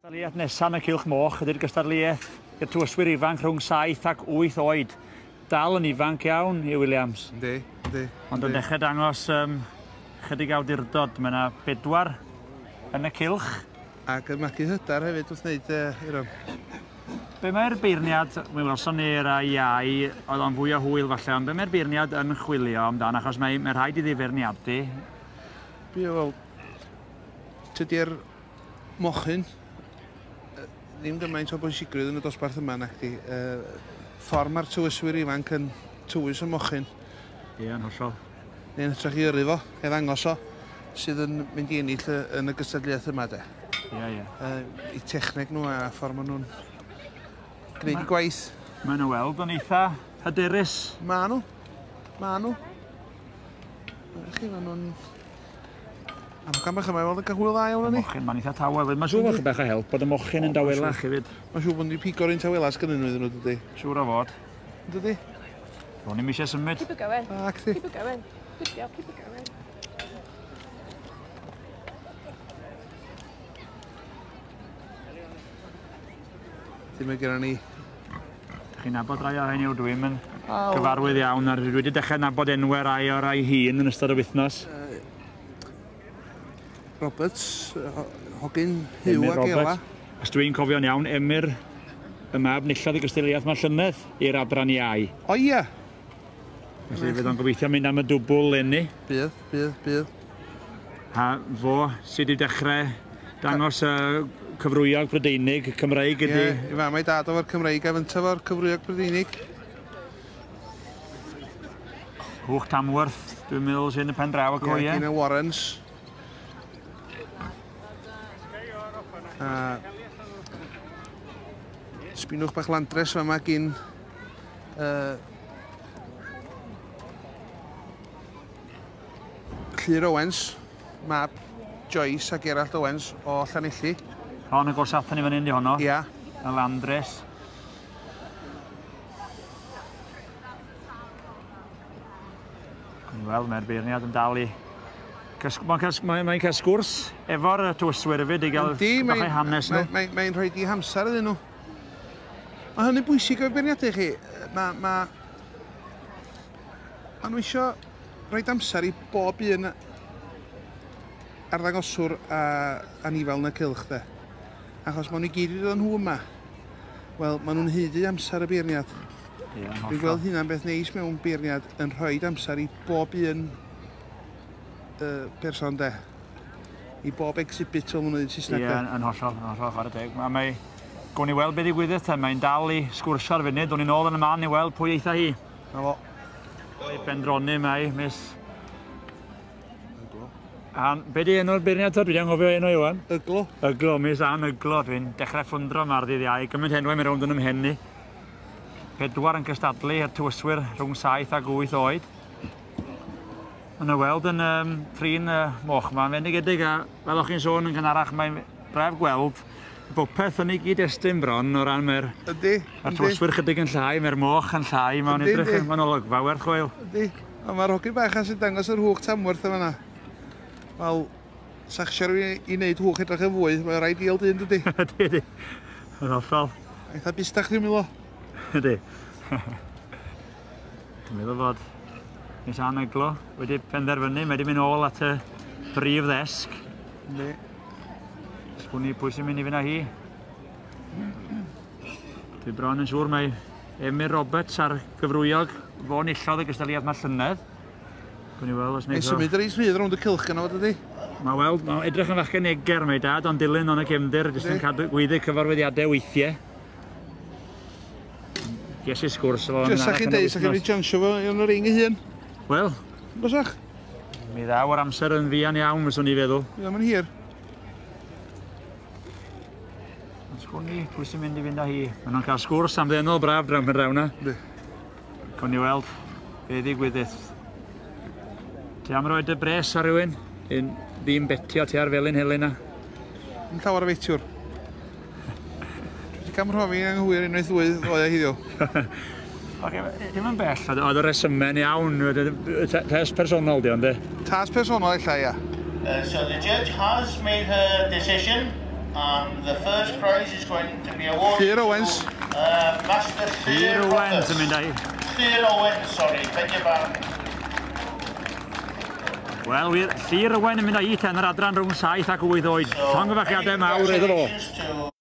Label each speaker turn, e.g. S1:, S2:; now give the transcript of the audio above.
S1: Gystadleuaeth nesaf yn y Cylch Moch ydy'r gystadleuaeth i'r tywyswyr ifanc rhwng 7 ac 8 oed. Dal yn ifanc iawn i Williams.
S2: Yndi.
S1: Ond yn dechrau dangos chydig awdurdod. Mae yna 4 yn y Cylch.
S2: Ac yn magu hydar hefyd wrth wneud i'r
S1: Be mae'r beirniad, mi welson ni'r iau, oedd o'n fwy o hwyl falle, ond be mae'r beirniad yn chwilio amdan, achos mae rhaid i ddifeirniadu?
S2: Wel, tydi'r mochyn ddim gymaint o bwysigrwydd yn y dosbarth yma nac di. Ffordd mae'r tywyswyr ifanc yn tywys y mochyn.
S1: Ie, yn hollol.
S2: Neu'n hytrach i yrru fo, e ddangos o, sydd yn mynd i ennill yn y gystadleuaeth yma de.
S1: Ie.
S2: I techneg nhw a ffordd maen nhw'n gwneud i gwaith.
S1: Maen nhw weld yn eitha hyderus.
S2: Ma' nhw. Maen nhw'n... Gan bach yma i weld yn cael hwyl dda iawn ni.
S1: Mochyn, mae'n eitha tawel. Mae'n siŵr bod bach o help bod y mochyn yn dawelach hefyd.
S2: Mae'n siŵr bod ni'n pigo'r un tawelas gyda nhw iddyn nhw, dydy.
S1: Siŵr o fod.
S2: Dydy?
S1: Ro'n i'm eisiau symud.
S3: Keep it going.
S2: Ac ti.
S3: Keep it going. Good job, keep it going.
S2: Dim mae gen ni.
S1: Chi'n nabod rai o hyn yw dwi'n yn gyfarwydd iawn. Dwi wedi dechrau nabod enwau rai o rai hun yn ystod y wythnos.
S2: Roberts, Hogyn, Hugh a Gela.
S1: Os dwi'n cofio'n iawn, Emyr y mab nillodd i gystadleuaeth mae llynedd i'r adran iau.
S2: O ia!
S1: Felly fydd o'n gobeithio mynd am y dwbl lenni.
S2: Bydd.
S1: A fo sydd wedi dechrau dangos cyfrwyog Brydeinig, Cymreig ydy.
S2: Ie, i fam a'i dad o'r Cymreig a fynta fo'r cyfrwyog Brydeinig.
S1: Hwch Tamworth, dwi'n meddwl sy'n y pen draw y coe.
S2: Ie, gyn y Warrens. Sbinwch bach landres fama gyn Llyr Owens, mab Joyce a Gerald Owens o Llanelli.
S1: Hon y gorsathan i fan hyn di honno.
S2: Ia.
S1: Y landres. Wel, mae'r beirniad yn dal i... Mae'n cael sgwrs efo'r tywyswyr hefyd i gael bach ei hanes nhw.
S2: Mae'n rhoi di hamser iddyn nhw. Mae hynny'n bwysig o'r beirniadau chi. Mae nhw eisiau rhoi amser i bob un arddangoswr a nifel yn y cylch de. Achos maen nhw gyd wedi dod nhw yma. Wel, maen nhw'n hyddu amser y beirniad. Dwi'n gweld hynna'n beth neis mewn beirniad yn rhoi amser i bob un person de. I bob exhibit o'n nhw'n Saesneg de.
S1: Ie, yn hollol, chwarae teg. Mae... Gwn i weld beth i gwydydd te, mae'n dal i sgwrsio ar funud. Do'n i'n ôl yn y man i weld pwy eitha hi.
S2: Na fo.
S1: Ei bendroni mai, mis... Be di enw'r beirniad to? Dwi wedi anghofio enw Iwan.
S2: Yglo.
S1: Yglo, mis Ann Yglo. Dwi'n dechrau ffwndro mar ddydd iau. Gymaint enwau mae'n rownd yn ymhenni. 4 yn cystadlu i'r tywyswyr rhwng 7 ac 8 oed. Yn y weld yn trin moch yma. Mae'n fendigedig a fel o'ch chi'n sôn yn gynharach, mae'n braf gweld bopeth yn ei gyd estyn bron o ran mae'r tywyswyr chydig yn llai, mae'r moch yn llai. Mae'n edrych yn olygfa werth chweil.
S2: Ydy. A mae'r hogyn bach a sy'n dangos yr hwch Tamworth yma na. Wel, sa'ch siarad i wneud hwch edrych yn fwy, mae'n rhaid i eld un, dydy?
S1: Ydy. Yn hollol.
S2: Eitha bistach dwi'n meddwl.
S1: Ydy. Dwi'n meddwl fod Miss Ann Yglo wedi penderfynu, mae wedi mynd ôl at y brif ddesg.
S2: Ydy.
S1: Sgwni pwy sy'n mynd i fynd â hi. Dwi bron yn siŵr mae Emyr Roberts ar gyfrwyog. Fo nillodd y gystadleuaeth mae llynedd. Gwni weld os
S2: Mae'n symud yr eis rhydd rownd y cylch gan o fod ydy?
S1: Mae'n edrych yn fachgen eger mae dad, ond dilyn o'n y cefndir, jyst yn cadw gwyddau cyfarwyddiadau weithiau. Ges i sgwrs efo...
S2: Jyst sa'ch chi'n deud, sa'ch chi'n rhaid jansio fo yn y ring ei hun?
S1: Wel...
S2: Bysach?
S1: Mi ddaw o'r amser yn fian iawn, fyswn i feddwl.
S2: Ie, mae'n hir.
S1: Sgwni, pwy sy'n mynd i fynd â hi? Maen nhw'n cael sgwrs am ddynol braf drawn pen draw na. Gwni weld be ddigwyddith. Ti am roed y bres ar rywun? Ddim betio ti ar felyn Helena?
S2: Yn llawer o feitiwr. Dwi wedi camrofi anghywir unwaith ddwy oia hiddiw.
S1: Dim yn bell, oedd y resymau'n iawn, test personol di ond e?
S2: Tas personol illa, ia.
S4: So the judge has made her decision. And the first prize is going to be awarded
S2: Fear Owens.
S4: to Master
S1: Fear Owens yn mynd â'i.
S4: Fear Owens, sorry, beg your pardon.
S1: Wel, wir, Llyr Owen yn mynd â'i ten yr adran rhwng 7 ac 8 oed. Llongyfachiadau mawr iddo fo.
S4: Congratulations to